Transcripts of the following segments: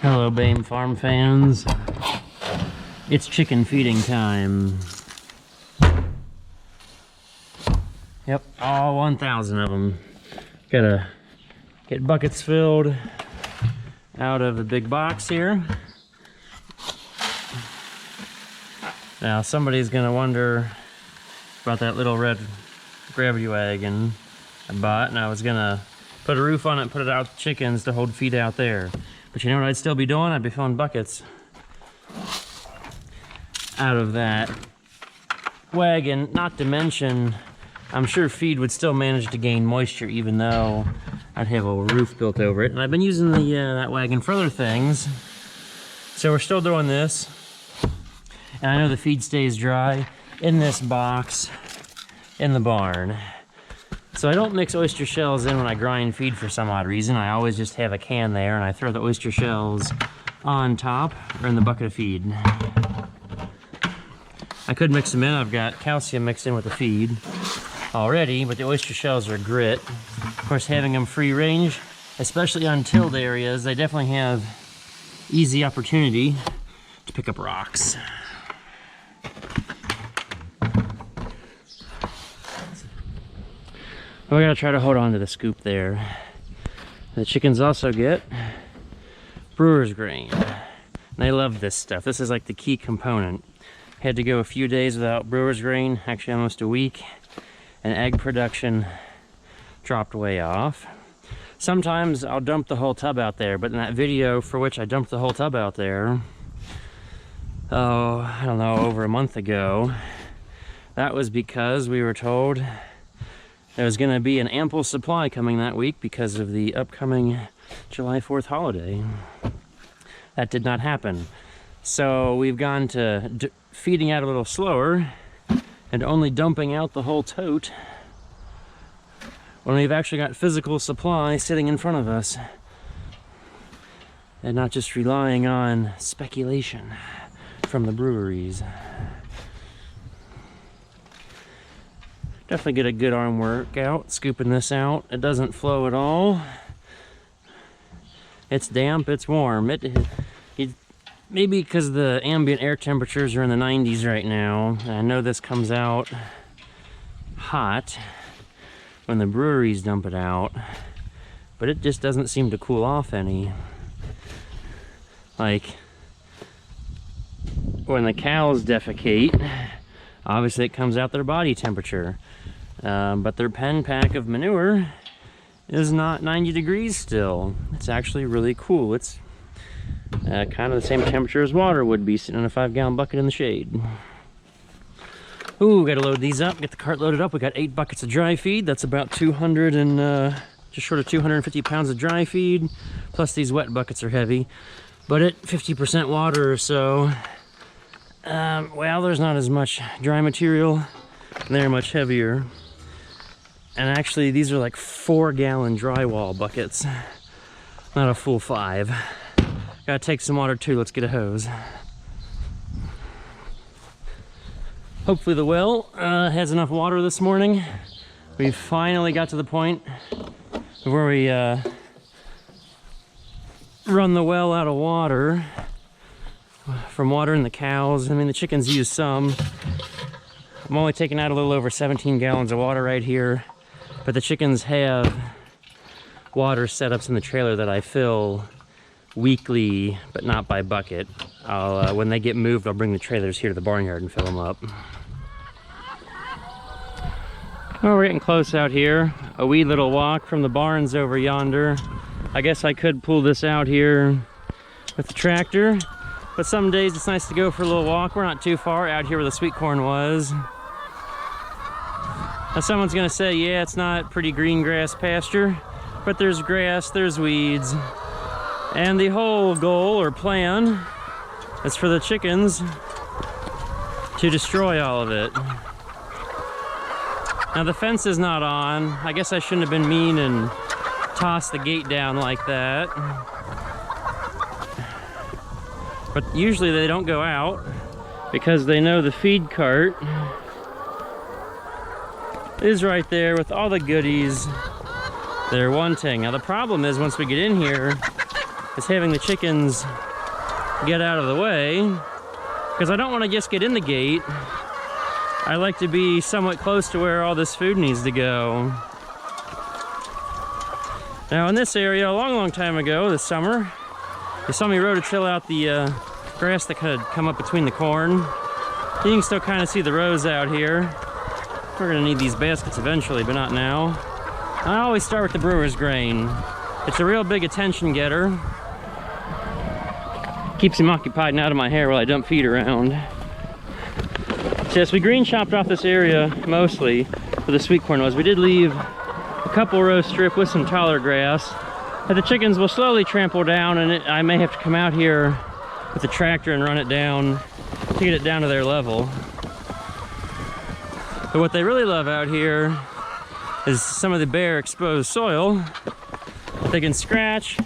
Hello, BAME farm fans. It's chicken feeding time. Yep, all 1,000 of them. Gotta get buckets filled out of the big box here. Now somebody's gonna wonder about that little red gravity wagon I bought, and I was gonna put a roof on it and put it out to chickens to hold feed out there. But you know what I'd still be doing? I'd be filling buckets out of that wagon. Not to mention, I'm sure feed would still manage to gain moisture even though I'd have a roof built over it. And I've been using the that wagon for other things. So we're still doing this. And I know the feed stays dry in this box in the barn. So I don't mix oyster shells in when I grind feed for some odd reason. I always just have a can there and I throw the oyster shells on top or in the bucket of feed. I could mix them in. I've got calcium mixed in with the feed already, but the oyster shells are grit. Of course, having them free range, especially on tilled areas, they definitely have easy opportunity to pick up rocks. We gotta try to hold on to the scoop there. The chickens also get brewer's grain. They love this stuff. This is like the key component. Had to go a few days without brewer's grain, actually almost a week, and egg production dropped way off. Sometimes I'll dump the whole tub out there, but in that video for which I dumped the whole tub out there, oh, I don't know, over a month ago, that was because we were told there was going to be an ample supply coming that week because of the upcoming July 4th holiday. That did not happen. So we've gone to feeding out a little slower and only dumping out the whole tote when we've actually got physical supply sitting in front of us. And not just relying on speculation from the breweries. Definitely get a good arm workout scooping this out. It doesn't flow at all. It's damp, it's warm. Maybe because the ambient air temperatures are in the 90s right now. I know this comes out hot when the breweries dump it out, but it just doesn't seem to cool off any. Like when the cows defecate, obviously it comes out their body temperature. But their pen pack of manure is not 90 degrees still. It's actually really cool. It's kind of the same temperature as water would be sitting in a 5-gallon bucket in the shade. Ooh, gotta load these up, get the cart loaded up. We got 8 buckets of dry feed. That's about 200 and just short of 250 pounds of dry feed. Plus these wet buckets are heavy. But at 50% water or so, well, there's not as much dry material. They're much heavier. And actually, these are like 4-gallon drywall buckets, not a full 5. Gotta take some water too. Let's get a hose. Hopefully the well has enough water this morning. We finally got to the point where we run the well out of water from watering the cows. I mean, the chickens use some. I'm only taking out a little over 17 gallons of water right here, but the chickens have water setups in the trailer that I fill weekly, but not by bucket. When they get moved, I'll bring the trailers here to the barnyard and fill them up. Well, we're getting close out here. A wee little walk from the barns over yonder. I guess I could pull this out here with the tractor, but some days it's nice to go for a little walk. We're not too far out here where the sweet corn was. Now someone's gonna say, yeah, it's not pretty green grass pasture, but there's grass, there's weeds. And the whole goal or plan is for the chickens to destroy all of it. Now the fence is not on. I guess I shouldn't have been mean and tossed the gate down like that. But usually they don't go out because they know the feed cart is right there with all the goodies they're wanting. Now the problem is once we get in here, is having the chickens get out of the way, because I don't want to just get in the gate. I like to be somewhat close to where all this food needs to go. Now in this area, a long time ago, this summer, you saw me rototill out the grass that could come up between the corn. You can still kind of see the rows out here. We're gonna need these baskets eventually, but not now. I always start with the brewer's grain. It's a real big attention getter. Keeps him occupied and out of my hair while I dump feed around. So yes, we green chopped off this area mostly where the sweet corn was. We did leave a couple row strip with some taller grass that the chickens will slowly trample down, and I may have to come out here with the tractor and run it down to get it down to their level. But what they really love out here is some of the bare exposed soil that they can scratch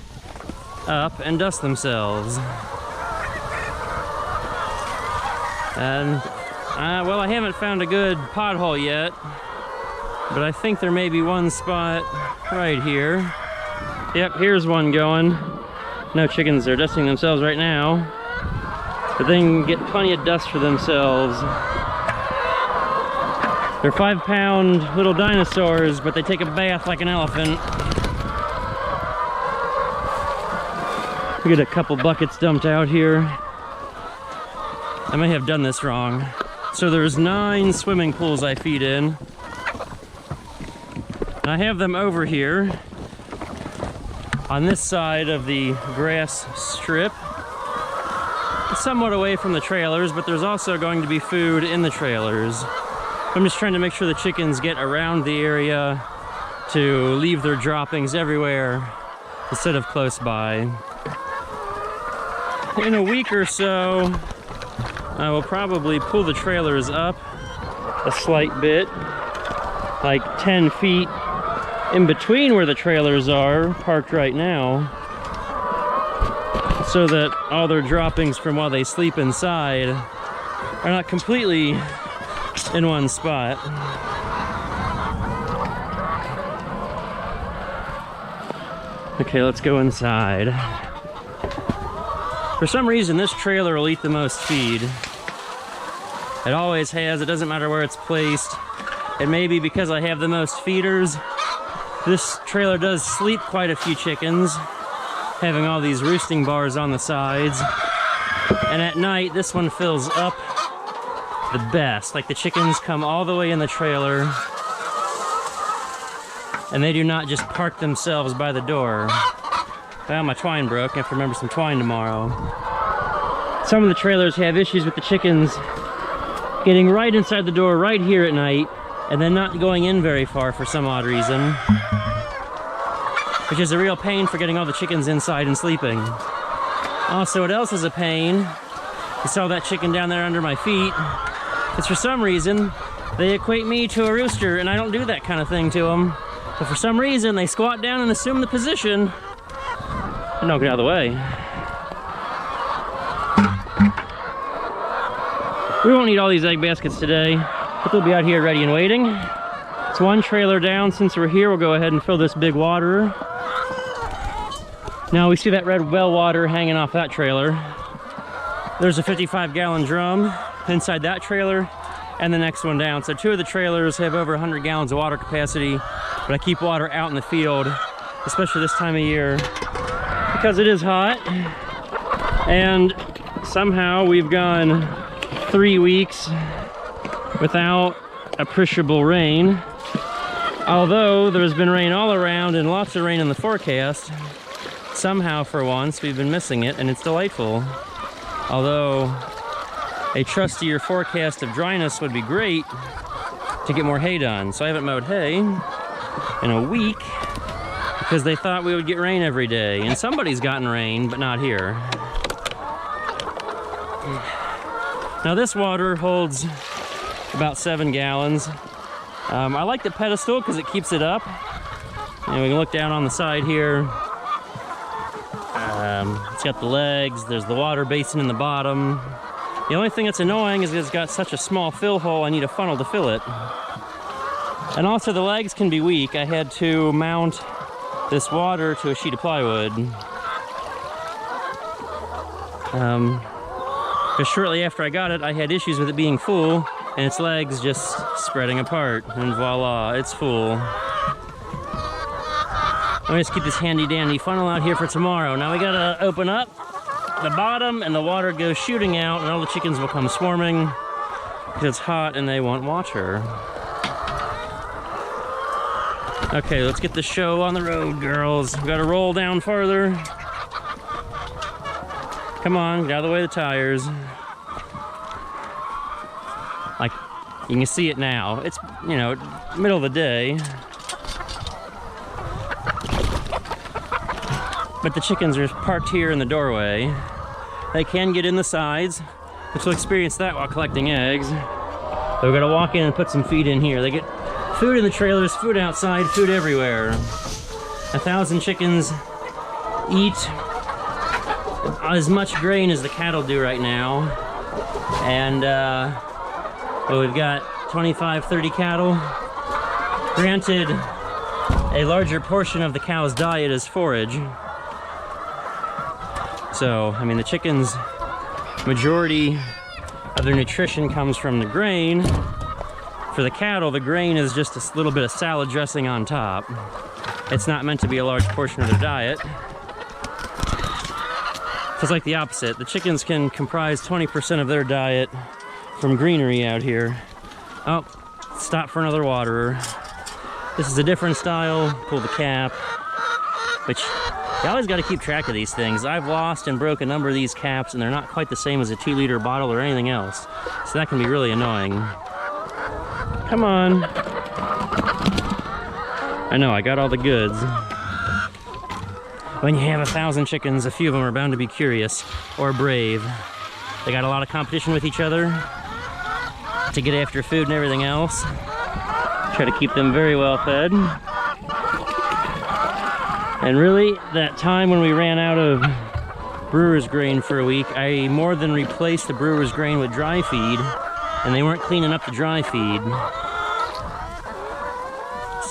up and dust themselves. And well, I haven't found a good pothole yet, but I think there may be one spot right here. Yep, here's one going. No chickens are dusting themselves right now, but they can get plenty of dust for themselves. They're 5-pound little dinosaurs, but they take a bath like an elephant. We get a couple buckets dumped out here. I may have done this wrong. So there's 9 swimming pools I feed in. And I have them over here on this side of the grass strip. It's somewhat away from the trailers, but there's also going to be food in the trailers. I'm just trying to make sure the chickens get around the area to leave their droppings everywhere instead of close by. In a week or so, I will probably pull the trailers up a slight bit, like 10 feet in between where the trailers are parked right now, so that all their droppings from while they sleep inside are not completely in one spot. Okay, let's go inside. For some reason, this trailer will eat the most feed. It always has. It doesn't matter where it's placed. It may be because I have the most feeders. This trailer does sleep quite a few chickens, having all these roosting bars on the sides. And at night, this one fills up the best. Like, the chickens come all the way in the trailer, and they do not just park themselves by the door. Well, my twine broke. I have to remember some twine tomorrow. Some of the trailers have issues with the chickens getting right inside the door right here at night, and then not going in very far for some odd reason, which is a real pain for getting all the chickens inside and sleeping. Also, what else is a pain? You saw that chicken down there under my feet. It's for some reason they equate me to a rooster, and I don't do that kind of thing to them. But for some reason they squat down and assume the position and don't get out of the way. We won't need all these egg baskets today, but they'll be out here ready and waiting. It's one trailer down. Since we're here, we'll go ahead and fill this big waterer. Now we see that red well water hanging off that trailer. There's a 55-gallon drum inside that trailer and the next one down. So 2 of the trailers have over 100 gallons of water capacity, but I keep water out in the field, especially this time of year, because it is hot. And somehow we've gone 3 weeks without appreciable rain. Although there's been rain all around and lots of rain in the forecast, somehow for once we've been missing it, and it's delightful. Although a trustier forecast of dryness would be great to get more hay done. So I haven't mowed hay in a week because they thought we would get rain every day. And somebody's gotten rain, but not here. Now this water holds about 7 gallons. I like the pedestal because it keeps it up. And we can look down on the side here. It's got the legs, there's the water basin in the bottom. The only thing that's annoying is it's got such a small fill hole, I need a funnel to fill it. And also the legs can be weak. I had to mount this water to a sheet of plywood. Because shortly after I got it, I had issues with it being full and its legs just spreading apart, and voila, it's full. I'm gonna just keep this handy dandy funnel out here for tomorrow. Now we gotta open up the bottom and the water goes shooting out and all the chickens will come swarming because it's hot and they want water. Okay, let's get the show on the road, girls. We gotta roll down farther. Come on, get out of the way of the tires. Like, you can see it now. It's, you know, middle of the day. But the chickens are parked here in the doorway. They can get in the sides, which will experience that while collecting eggs. So we're gonna walk in and put some feed in here. They get food in the trailers, food outside, food everywhere. 1,000 chickens eat as much grain as the cattle do right now. And well, we've got 25, 30 cattle. Granted, a larger portion of the cow's diet is forage. So, I mean, the chickens, majority of their nutrition comes from the grain. For the cattle, the grain is just a little bit of salad dressing on top. It's not meant to be a large portion of their diet. So it's like the opposite. The chickens can comprise 20% of their diet from greenery out here. Oh, stop for another waterer. This is a different style. Pull the cap, which you always got to keep track of these things. I've lost and broke a number of these caps, and they're not quite the same as a 2-liter bottle or anything else. So that can be really annoying. Come on. I know, I got all the goods. When you have 1,000 chickens, a few of them are bound to be curious or brave. They got a lot of competition with each other to get after food and everything else. Try to keep them very well fed. And really, that time when we ran out of Brewer's grain for a week, I more than replaced the Brewer's grain with dry feed, and they weren't cleaning up the dry feed.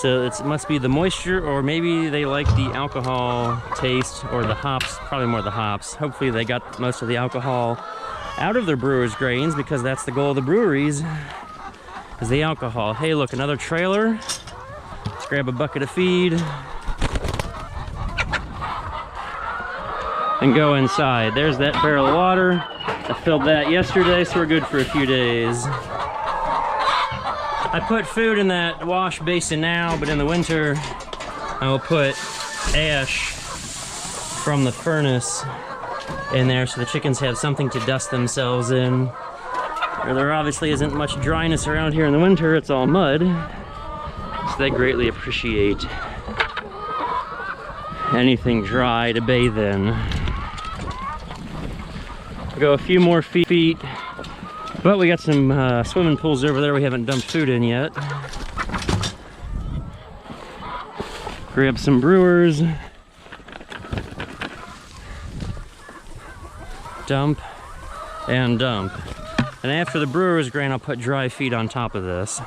So it must be the moisture, or maybe they like the alcohol taste, or the hops, probably more the hops. Hopefully they got most of the alcohol out of their Brewer's grains, because that's the goal of the breweries, is the alcohol. Hey, look, another trailer. Let's grab a bucket of feed and go inside. There's that barrel of water. I filled that yesterday, so we're good for a few days. I put food in that wash basin now, but in the winter I will put ash from the furnace in there so the chickens have something to dust themselves in. There obviously isn't much dryness around here in the winter, it's all mud. So they greatly appreciate anything dry to bathe in. We'll go a few more feet, but we got some swimming pools over there we haven't dumped food in yet. Grab some Brewers. Dump and dump. And after the Brewer's grain, I'll put dry feed on top of this.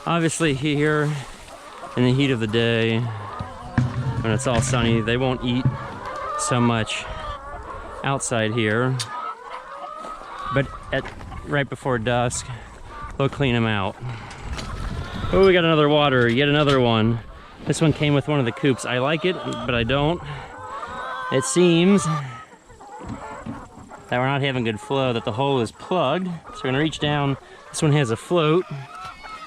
Obviously here, in the heat of the day, when it's all sunny, they won't eat so much outside here. But right before dusk, they'll clean them out. Oh, we got another water, yet another one. This one came with one of the coops. I like it, but I don't. It seems that we're not having good flow, that the hole is plugged. So we're gonna reach down. This one has a float.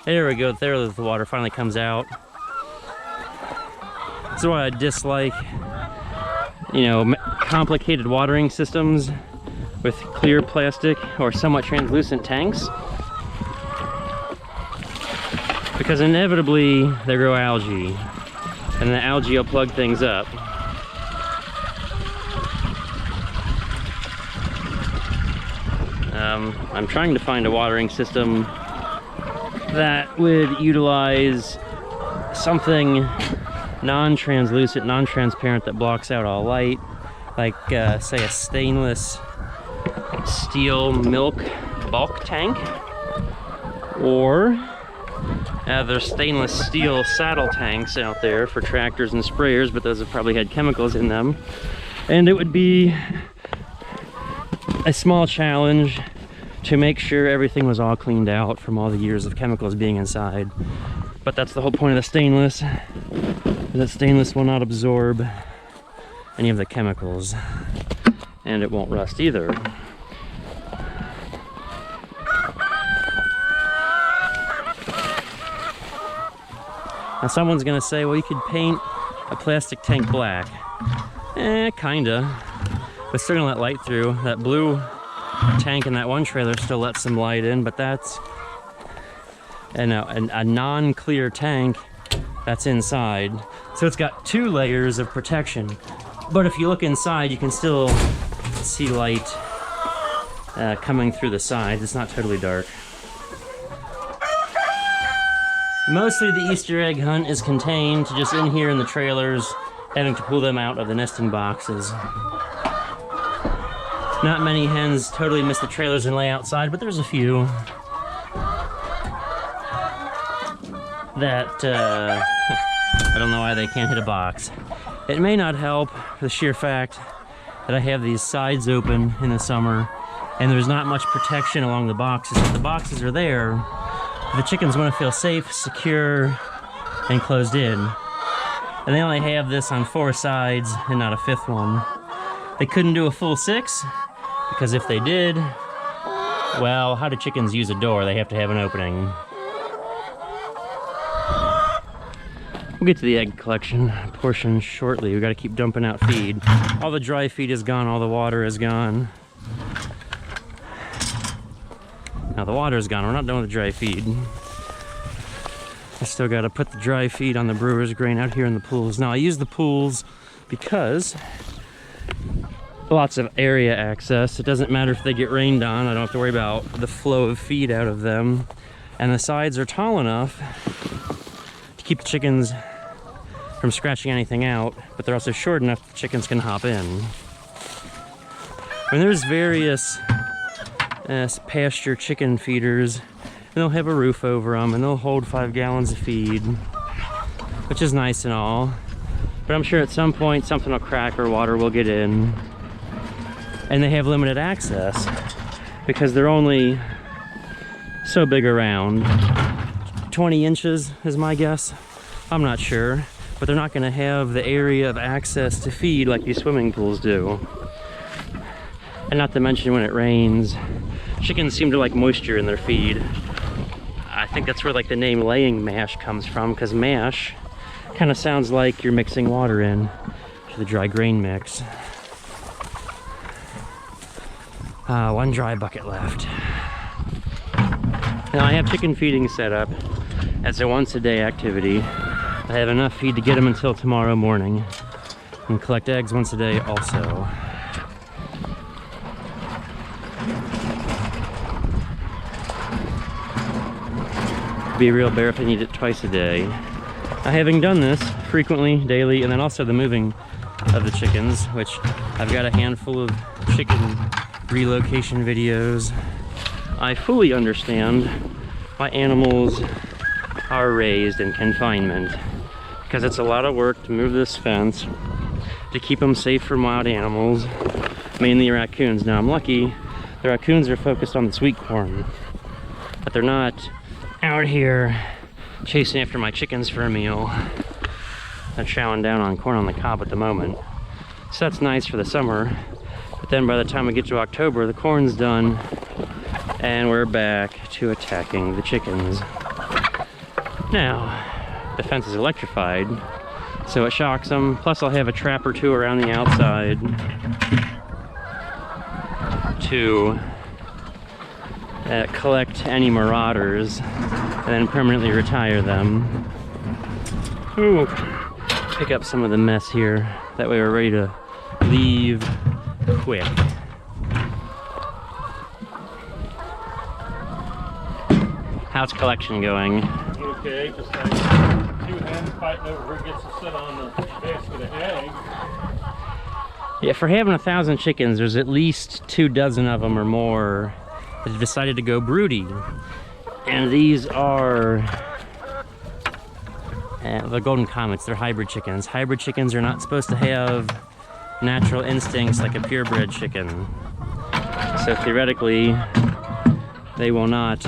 There we go, there the water finally comes out. This is why I dislike, you know, complicated watering systems with clear plastic or somewhat translucent tanks. Because inevitably they grow algae, and the algae will plug things up. I'm trying to find a watering system that would utilize something non-translucent, non-transparent that blocks out all light, like say a stainless steel milk bulk tank, or there's stainless steel saddle tanks out there for tractors and sprayers, but those have probably had chemicals in them, and it would be a small challenge to make sure everything was all cleaned out from all the years of chemicals being inside. But that's the whole point of the stainless. That stainless will not absorb any of the chemicals, and it won't rust either. Now someone's gonna say, well, you could paint a plastic tank black. Kinda. But still gonna let light through. That blue tank in that one trailer still lets some light in, but that's a non-clear tank that's inside. So it's got 2 layers of protection. But if you look inside, you can still see light coming through the sides. It's not totally dark. Mostly the Easter egg hunt is contained to just in here in the trailers, having to pull them out of the nesting boxes. Not many hens totally miss the trailers and lay outside, but there's a few that I don't know why they can't hit a box. It may not help for the sheer fact that I have these sides open in the summer and there's not much protection along the boxes. If the boxes are there, the chickens want to feel safe, secure, and closed in. And they only have this on 4 sides and not a 5th one. They couldn't do a full 6, because if they did, well, how do chickens use a door? They have to have an opening. We'll get to the egg collection portion shortly. We got to keep dumping out feed. All the dry feed is gone, all the water is gone. Now the water is gone, we're not done with the dry feed. I still got to put the dry feed on the brewer's grain out here in the pools. Now I use the pools because lots of area access. It doesn't matter if they get rained on. I don't have to worry about the flow of feed out of them. And the sides are tall enough to keep the chickens from scratching anything out, but they're also short enough that the chickens can hop in. When there's various pasture chicken feeders, and they'll have a roof over them and they'll hold 5 gallons of feed, which is nice and all, but I'm sure at some point something will crack or water will get in, and they have limited access because they're only so big around. 20 inches is my guess. I'm not sure, but they're not going to have the area of access to feed like these swimming pools do. And not to mention when it rains, chickens seem to like moisture in their feed. I think that's where like the name laying mash comes from, because mash kind of sounds like you're mixing water in to the dry grain mix. One dry bucket left. Now I have chicken feeding set up as a once-a-day activity. I have enough feed to get them until tomorrow morning, and collect eggs once a day also. Be a real bear if I need it twice a day. Now, having done this frequently, daily, and then also the moving of the chickens, which I've got a handful of chicken relocation videos, I fully understand why animals are raised in confinement, because it's a lot of work to move this fence to keep them safe from wild animals, mainly raccoons. Now I'm lucky the raccoons are focused on the sweet corn, but they're not out here chasing after my chickens for a meal. They're chowing down on corn on the cob at the moment, so that's nice for the summer. But then by the time we get to October, the corn's done and we're back to attacking the chickens. Now the fence is electrified, so it shocks them. Plus I'll have a trap or 2 around the outside to collect any marauders and then permanently retire them. Ooh, pick up some of the mess here. That way we're ready to leave quick. How's collection going? Okay, just like 2 hens fighting over who gets to sit on the basket of eggs. Yeah, for having 1,000 chickens, there's at least 24 of them or more that have decided to go broody. And these are the golden comets. They're hybrid chickens. Hybrid chickens are not supposed to have natural instincts like a purebred chicken. So theoretically, they will not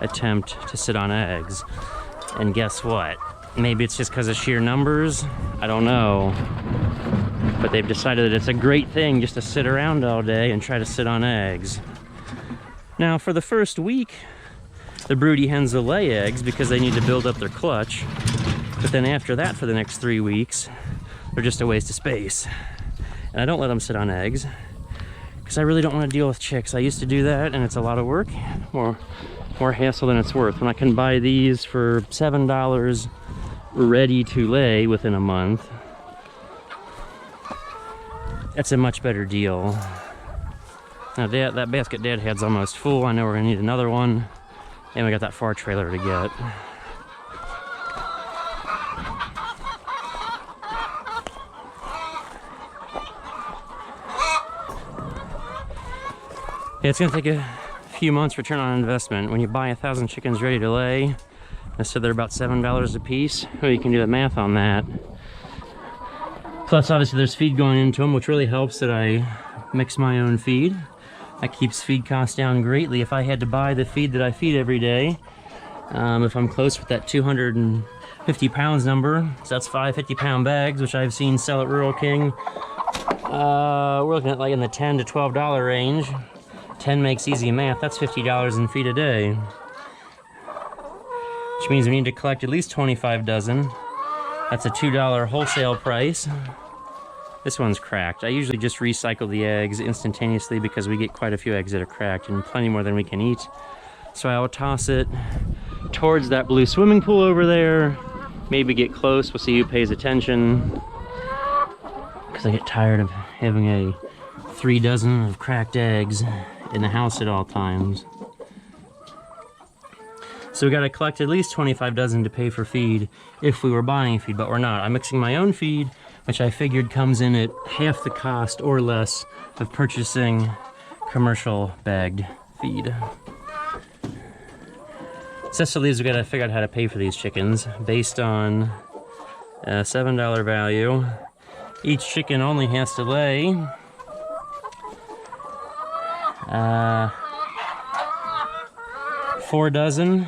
attempt to sit on eggs. And guess what? Maybe it's just because of sheer numbers. I don't know. But they've decided that it's a great thing just to sit around all day and try to sit on eggs. Now, for the first week, the broody hens will lay eggs because they need to build up their clutch. But then after that, for the next 3 weeks, they're just a waste of space. And I don't let them sit on eggs because I really don't want to deal with chicks. I used to do that, and it's a lot of work, more hassle than it's worth. When I can buy these for $7 ready to lay within a month, that's a much better deal. Now that basket Dad had's almost full. I know we're gonna need another one. And we got that far trailer to get. Yeah, it's gonna take a few months return on investment. When you buy 1,000 chickens ready to lay, I said they're about $7 a piece. Well, you can do the math on that. Plus, obviously, there's feed going into them, which really helps that I mix my own feed. That keeps feed costs down greatly. If I had to buy the feed that I feed every day, if I'm close with that 250 pounds number, so that's 5 50-pound bags, which I've seen sell at Rural King. We're looking at like in the $10 to $12 range. 10 makes easy math. That's $50 in feed a day. Which means we need to collect at least 25 dozen. That's a $2 wholesale price. This one's cracked. I usually just recycle the eggs instantaneously because we get quite a few eggs that are cracked and plenty more than we can eat. So I will toss it towards that blue swimming pool over there. Maybe get close, we'll see who pays attention. Because I get tired of having a 3 dozen of cracked eggs in the house at all times. So we gotta collect at least 25 dozen to pay for feed if we were buying feed, but we're not. I'm mixing my own feed, which I figured comes in at half the cost or less of purchasing commercial bagged feed. Cecily's, we gotta figure out how to pay for these chickens based on a $7 value. Each chicken only has to lay 4 dozen.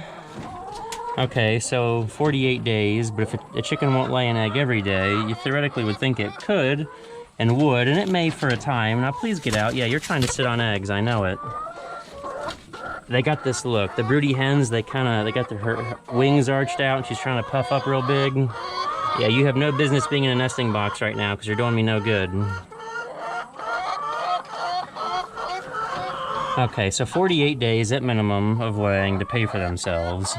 Okay, so 48 days, but if a chicken won't lay an egg every day, you theoretically would think it could and would, and it may for a time. Now please get out. Yeah, you're trying to sit on eggs, I know it. They got this look. The broody hens, they got her wings arched out and she's trying to puff up real big. Yeah, you have no business being in a nesting box right now because you're doing me no good. Okay, so 48 days at minimum of laying to pay for themselves.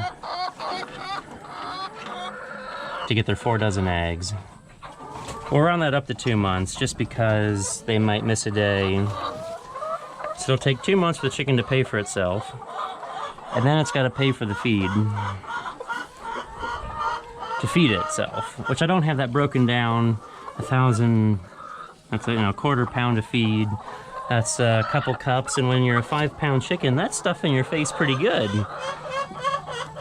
To get their 4 dozen eggs. We'll round that up to 2 months just because they might miss a day. So it'll take 2 months for the chicken to pay for itself. And then it's got to pay for the feed. To feed itself. Which I don't have that broken down. 1,000, that's a quarter pound of feed. That's a couple cups, and when you're a 5-pound chicken, that's stuffing your face pretty good.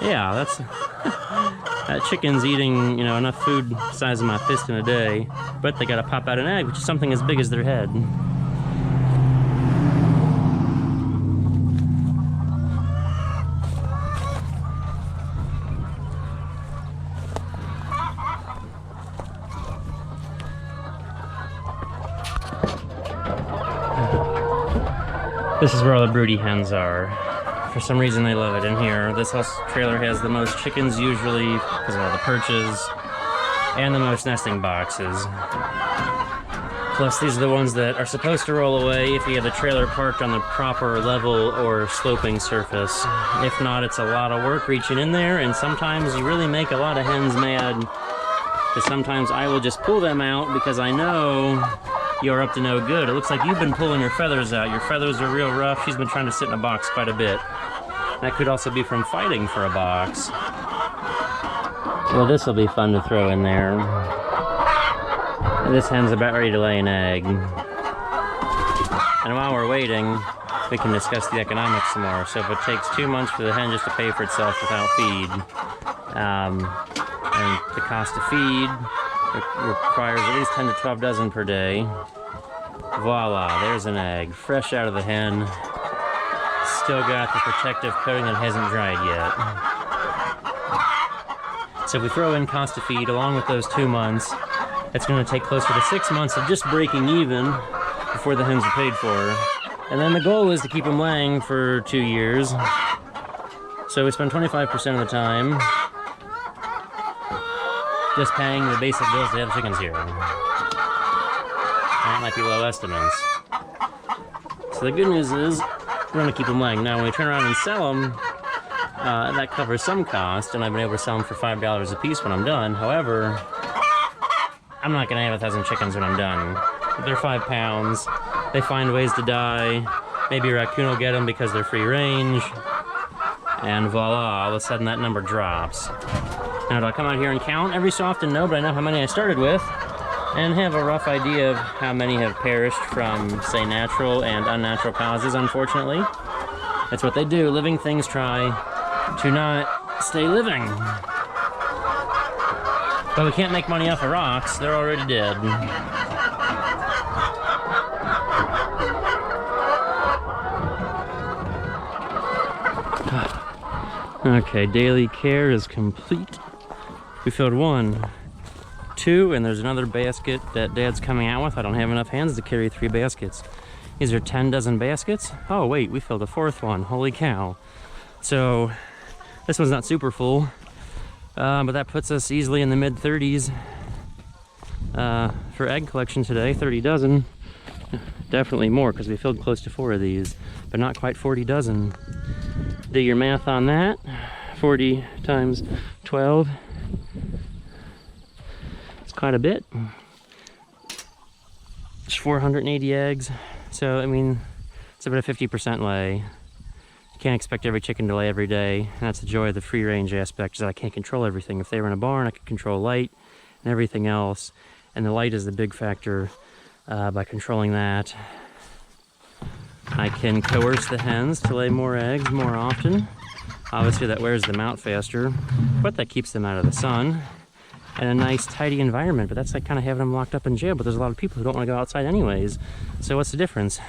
Yeah, that's... that chicken's eating, enough food the size of my fist in a day, but they gotta pop out an egg, which is something as big as their head. This is where all the broody hens are. For some reason they love it in here. This house trailer has the most chickens usually because of all the perches and the most nesting boxes. Plus these are the ones that are supposed to roll away if you have the trailer parked on the proper level or sloping surface. If not, it's a lot of work reaching in there, and sometimes you really make a lot of hens mad because sometimes I will just pull them out because I know you're up to no good. It looks like you've been pulling your feathers out. Your feathers are real rough. She's been trying to sit in a box quite a bit. That could also be from fighting for a box. Well, this will be fun to throw in there. This hen's about ready to lay an egg. And while we're waiting, we can discuss the economics some more. So if it takes 2 months for the hen just to pay for itself without feed, and the cost of feed requires at least 10 to 12 dozen per day. Voila, there's an egg, fresh out of the hen. Still got the protective coating that hasn't dried yet. So if we throw in cost of feed along with those 2 months, it's going to take closer to 6 months of just breaking even before the hens are paid for. And then the goal is to keep them laying for 2 years. So we spend 25% of the time just paying the basic bills to have chickens here. That might be low estimates. So the good news is we're going to keep them laying. Now when we turn around and sell them, that covers some cost, and I've been able to sell them for $5 a piece when I'm done. However, I'm not going to have 1,000 chickens when I'm done. They're 5 pounds. They find ways to die. Maybe a raccoon will get them because they're free range. And voila, all of a sudden that number drops. Now, do I come out here and count every so often? No, but I know how many I started with and have a rough idea of how many have perished from, say, natural and unnatural causes, unfortunately. That's what they do. Living things try to not stay living. But we can't make money off of rocks. They're already dead. Okay, daily care is complete. We filled 1, 2, and there's another basket that Dad's coming out with. I don't have enough hands to carry 3 baskets. These are 10 dozen baskets. Oh wait, we filled a 4th one. Holy cow. So this one's not super full, but that puts us easily in the mid-30s for egg collection today. 30 dozen. Definitely more because we filled close to 4 of these, but not quite 40 dozen. Do your math on that. 40 times 12. It's quite a bit. It's 480 eggs. So, I mean, it's about a 50% lay. You can't expect every chicken to lay every day. And that's the joy of the free range aspect, is that I can't control everything. If they were in a barn, I could control light and everything else. And the light is the big factor. By controlling that, I can coerce the hens to lay more eggs more often. Obviously that wears them out faster, but that keeps them out of the sun and a nice tidy environment. But that's like kind of having them locked up in jail, but there's a lot of people who don't want to go outside anyways. So what's the difference?